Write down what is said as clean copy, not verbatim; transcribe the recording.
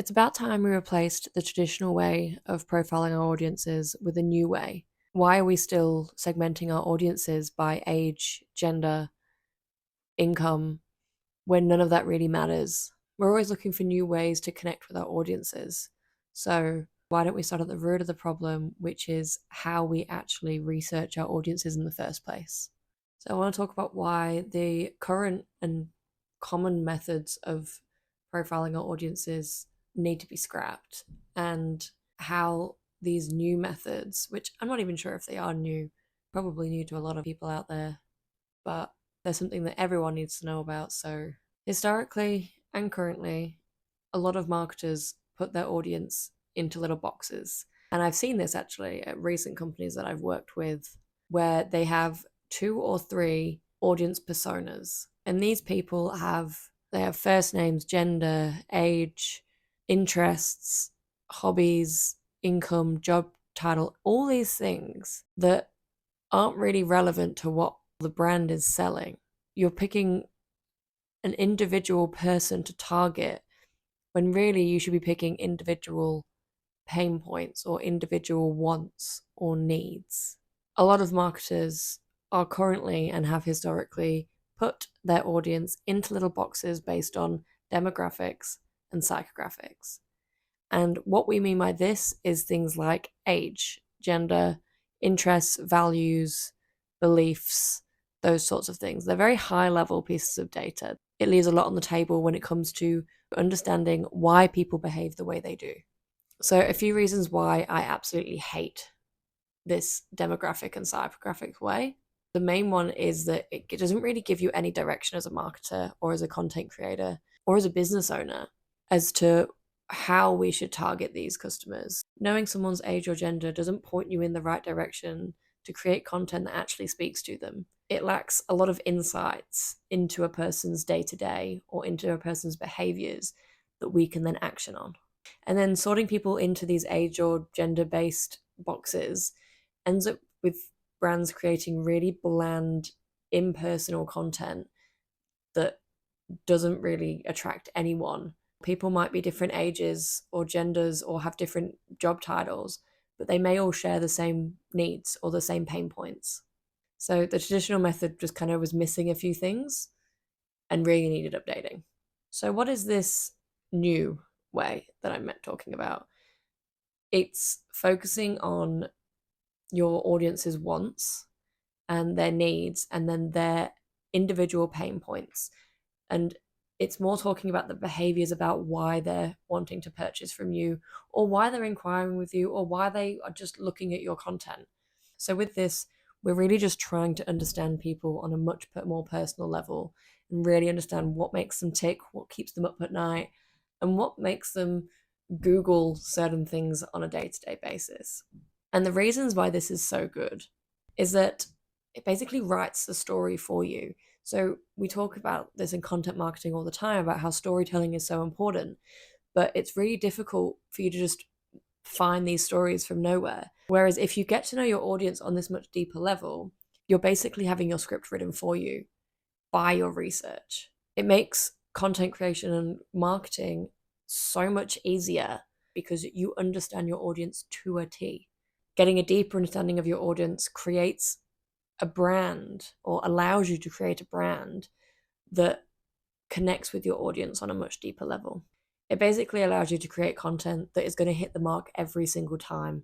It's about time we replaced the traditional way of profiling our audiences with a new way. Why are we still segmenting our audiences by age, gender, income, when none of that really matters? We're always looking for new ways to connect with our audiences. So, why don't we start at the root of the problem, which is how we actually research our audiences in the first place? So, I want to talk about why the current and common methods of profiling our audiences need to be scrapped, and how these new methods, which I'm not even sure if they are new, probably new to a lot of people out there, but they're something that everyone needs to know about. So, historically and currently, a lot of marketers put their audience into little boxes. And I've seen this actually at recent companies that I've worked with, where they have two or three audience personas. And these people have first names, gender, age, interests, hobbies, income, job title, all these things that aren't really relevant to what the brand is selling. You're picking an individual person to target when really you should be picking individual pain points or individual wants or needs. A lot of marketers are currently and have historically put their audience into little boxes based on demographics and psychographics. And what we mean by this is things like age, gender, interests, values, beliefs, those sorts of things. They're very high level pieces of data. It leaves a lot on the table when it comes to understanding why people behave the way they do. So, a few reasons why I absolutely hate this demographic and psychographic way. The main one is that it doesn't really give you any direction as a marketer or as a content creator or as a business owner as to how we should target these customers. Knowing someone's age or gender doesn't point you in the right direction to create content that actually speaks to them. It lacks a lot of insights into a person's day to day or into a person's behaviors that we can then action on. And then sorting people into these age or gender based boxes ends up with brands creating really bland, impersonal content that doesn't really attract anyone. People might be different ages or genders or have different job titles, but they may all share the same needs or the same pain points. So the traditional method just kind of was missing a few things and really needed updating. So, what is this new way that I'm talking about? It's focusing on your audience's wants and their needs and then their individual pain points. And it's more talking about the behaviors about why they're wanting to purchase from you or why they're inquiring with you or why they are just looking at your content. So with this, we're really just trying to understand people on a much more personal level and really understand what makes them tick, what keeps them up at night, and what makes them Google certain things on a day-to-day basis. And the reasons why this is so good is that it basically writes the story for you. So we talk about this in content marketing all the time about how storytelling is so important, but it's really difficult for you to just find these stories from nowhere. Whereas if you get to know your audience on this much deeper level, you're basically having your script written for you by your research. It makes content creation and marketing so much easier because you understand your audience to a T. Getting a deeper understanding of your audience creates a brand or allows you to create a brand that connects with your audience on a much deeper level. It basically allows you to create content that is going to hit the mark every single time.